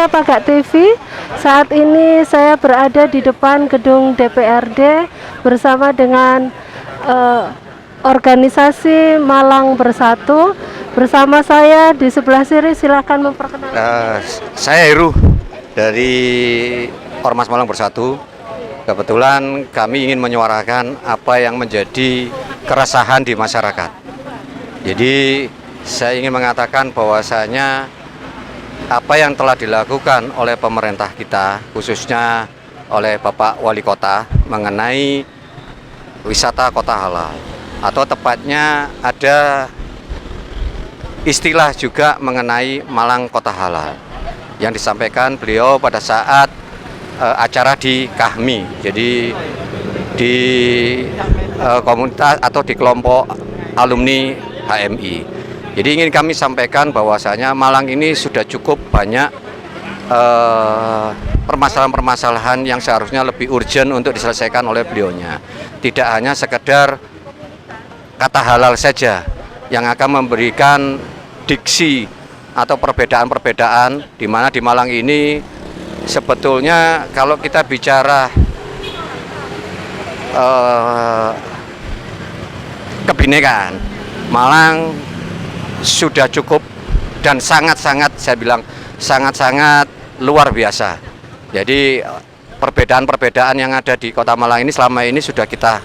pemirsa Pagak TV, saat ini saya berada di depan gedung DPRD bersama dengan organisasi Malang Bersatu. Bersama saya di sebelah sini, silakan memperkenalkan. Saya Heru dari Ormas Malang Bersatu. Kebetulan kami ingin menyuarakan apa yang menjadi keresahan di masyarakat. Jadi saya ingin mengatakan bahwasanya apa yang telah dilakukan oleh pemerintah kita, khususnya oleh Bapak Wali Kota mengenai wisata kota halal, atau tepatnya ada istilah juga mengenai Malang Kota Halal yang disampaikan beliau pada saat acara di KAHMI, jadi di komunitas atau di kelompok alumni HMI. Jadi ingin kami sampaikan bahwasanya Malang ini sudah cukup banyak permasalahan-permasalahan yang seharusnya lebih urgent untuk diselesaikan oleh beliaunya. Tidak hanya sekedar kata halal saja yang akan memberikan diksi atau perbedaan-perbedaan, di mana di Malang ini sebetulnya kalau kita bicara kebinekaan, Malang sudah cukup dan sangat-sangat, saya bilang sangat-sangat luar biasa. Jadi perbedaan-perbedaan yang ada di Kota Malang ini selama ini sudah kita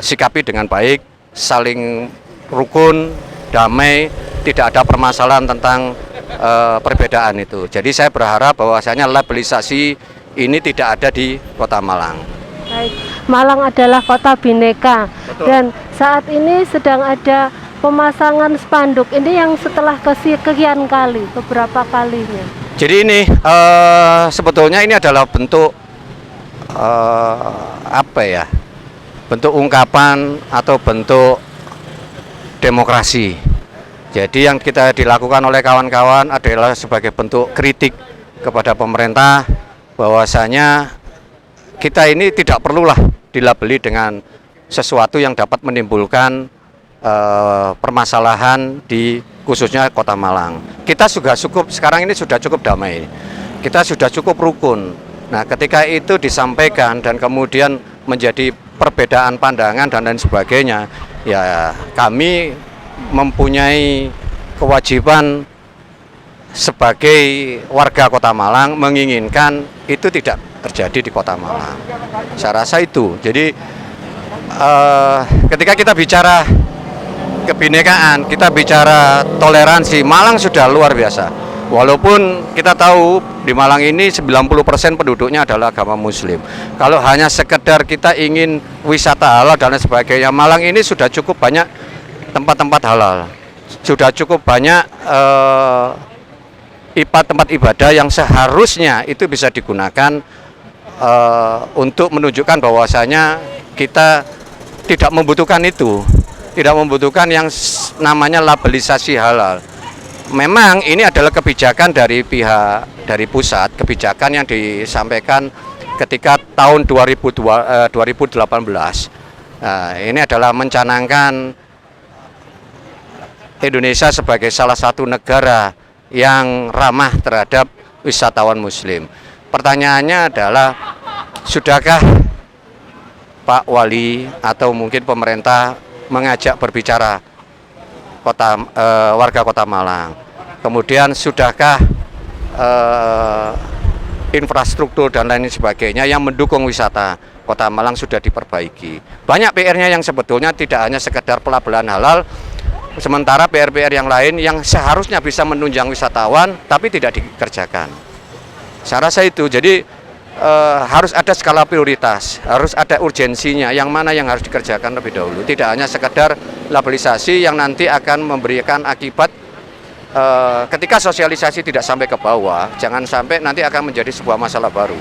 sikapi dengan baik, saling rukun, damai, tidak ada permasalahan tentang perbedaan itu. Jadi saya berharap bahwasanya labelisasi ini tidak ada di Kota Malang. Baik, Malang adalah kota bineka. Betul. Dan saat ini sedang ada pemasangan spanduk. Ini yang setelah kesekian kali, beberapa kalinya. Jadi ini sebetulnya ini adalah bentuk apa ya? Bentuk ungkapan atau bentuk demokrasi. Jadi yang kita dilakukan oleh kawan-kawan adalah sebagai bentuk kritik kepada pemerintah bahwasanya kita ini tidak perlulah dilabeli dengan sesuatu yang dapat menimbulkan permasalahan di khususnya Kota Malang. Kita sudah cukup, sekarang ini sudah cukup damai. Kita sudah cukup rukun. Nah, ketika itu disampaikan dan kemudian menjadi perbedaan pandangan dan lain sebagainya, ya kami mempunyai kewajiban sebagai warga Kota Malang menginginkan itu tidak terjadi di Kota Malang. Saya rasa itu. Jadi ketika kita bicara kebinekaan, kita bicara toleransi, Malang sudah luar biasa. Walaupun kita tahu di Malang ini 90% penduduknya adalah agama Muslim. Kalau hanya sekedar kita ingin wisata halal dan lain sebagainya, Malang ini sudah cukup banyak tempat-tempat halal. Sudah cukup banyak tempat ibadah yang seharusnya itu bisa digunakan untuk menunjukkan bahwasanya kita tidak membutuhkan itu. Tidak membutuhkan yang namanya labelisasi halal. Memang ini adalah kebijakan dari pihak dari pusat, kebijakan yang disampaikan ketika tahun 2018. Ini adalah mencanangkan Indonesia sebagai salah satu negara yang ramah terhadap wisatawan Muslim. Pertanyaannya adalah, sudahkah Pak Wali atau mungkin pemerintah mengajak berbicara warga Kota Malang? Kemudian sudahkah infrastruktur dan lain sebagainya yang mendukung wisata Kota Malang sudah diperbaiki? Banyak PR-nya yang sebetulnya tidak hanya sekedar pelabelan halal, sementara PR-PR yang lain yang seharusnya bisa menunjang wisatawan tapi tidak dikerjakan. Saya rasa itu. Jadi harus ada skala prioritas, harus ada urgensinya, yang mana yang harus dikerjakan lebih dahulu. Tidak hanya sekedar labelisasi yang nanti akan memberikan akibat ketika sosialisasi tidak sampai ke bawah, jangan sampai nanti akan menjadi sebuah masalah baru.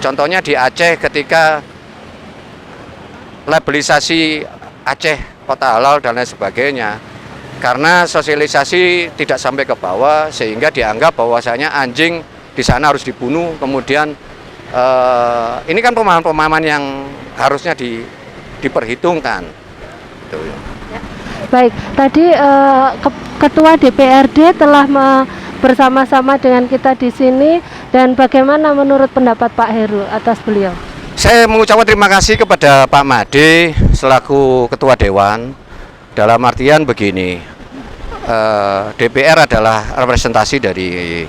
Contohnya di Aceh, ketika labelisasi Aceh kota halal dan lain sebagainya, karena sosialisasi tidak sampai ke bawah sehingga dianggap bahwasanya anjing di sana harus dibunuh. Kemudian ini kan pemahaman-pemahaman yang harusnya diperhitungkan. Ya. Baik, tadi Ketua DPRD telah bersama-sama dengan kita di sini, dan bagaimana menurut pendapat Pak Heru atas beliau? Saya mengucapkan terima kasih kepada Pak Made selaku Ketua Dewan. Dalam artian begini, DPR adalah representasi dari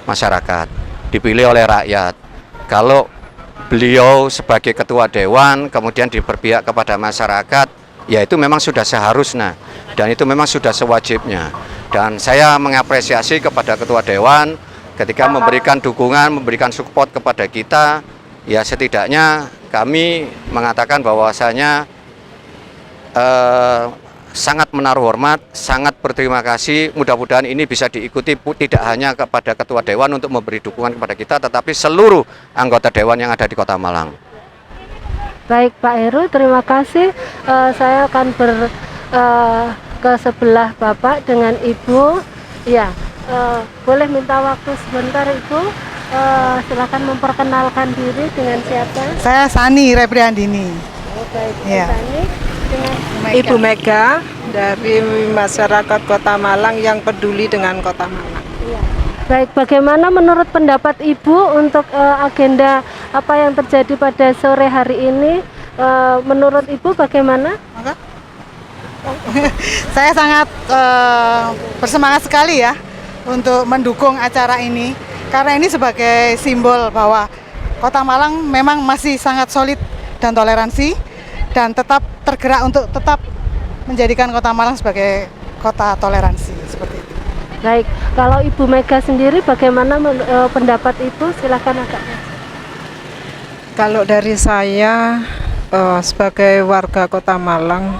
masyarakat, dipilih oleh rakyat. Kalau beliau sebagai Ketua Dewan kemudian berpihak kepada masyarakat, ya itu memang sudah seharusnya dan itu memang sudah sewajibnya. Dan saya mengapresiasi kepada Ketua Dewan ketika memberikan dukungan, memberikan support kepada kita. Ya setidaknya kami mengatakan bahwasanya sangat menaruh hormat, sangat berterima kasih. Mudah-mudahan ini bisa diikuti tidak hanya kepada Ketua Dewan untuk memberi dukungan kepada kita, tetapi seluruh anggota Dewan yang ada di Kota Malang. Baik Pak Heru, terima kasih. Saya akan ke sebelah Bapak dengan Ibu. Ya, boleh minta waktu sebentar Ibu. Silakan memperkenalkan diri dengan siapa? Saya Sani Repriandini. Oh, baik, Ya. Sani. Dengan Ibu Mega dari masyarakat Kota Malang yang peduli dengan Kota Malang. Iya. Baik, bagaimana menurut pendapat Ibu untuk agenda apa yang terjadi pada sore hari ini? Menurut Ibu bagaimana? Maka saya sangat bersemangat sekali ya untuk mendukung acara ini, karena ini sebagai simbol bahwa Kota Malang memang masih sangat solid dan toleransi dan tetap tergerak untuk tetap menjadikan Kota Malang sebagai kota toleransi seperti itu. Baik, kalau Ibu Mega sendiri bagaimana pendapat Ibu? Silakan agak. Kalau dari saya sebagai warga Kota Malang,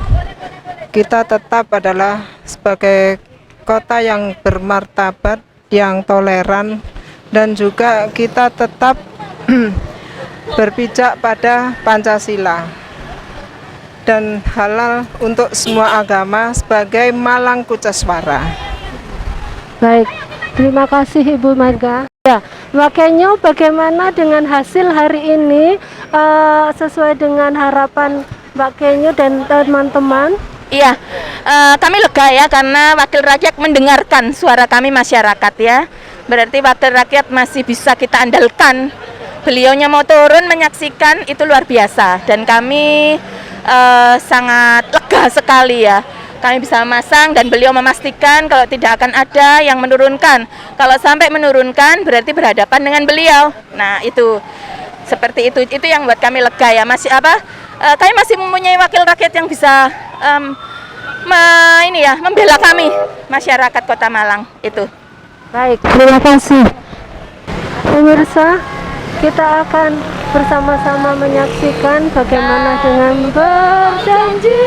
kita tetap adalah sebagai kota yang bermartabat, yang toleran, dan juga kita tetap berpijak pada Pancasila dan halal untuk semua agama sebagai Malang Kuceswara. Baik, terima kasih Ibu Mega. Ya, makanya bagaimana dengan hasil hari ini sesuai dengan harapan Mbak Kenyo dan teman-teman? Iya, kami lega ya karena wakil rakyat mendengarkan suara kami masyarakat ya. Berarti wakil rakyat masih bisa kita andalkan. Beliaunya mau turun menyaksikan itu luar biasa dan kami sangat lega sekali ya. Kami bisa memasang dan beliau memastikan kalau tidak akan ada yang menurunkan. Kalau sampai menurunkan berarti berhadapan dengan beliau. Nah itu seperti itu yang buat kami lega ya. Masih kami masih mempunyai wakil rakyat yang bisa membela kami masyarakat Kota Malang itu. Baik, terima kasih. Pemirsa, kita akan bersama-sama menyaksikan bagaimana dengan berjanji.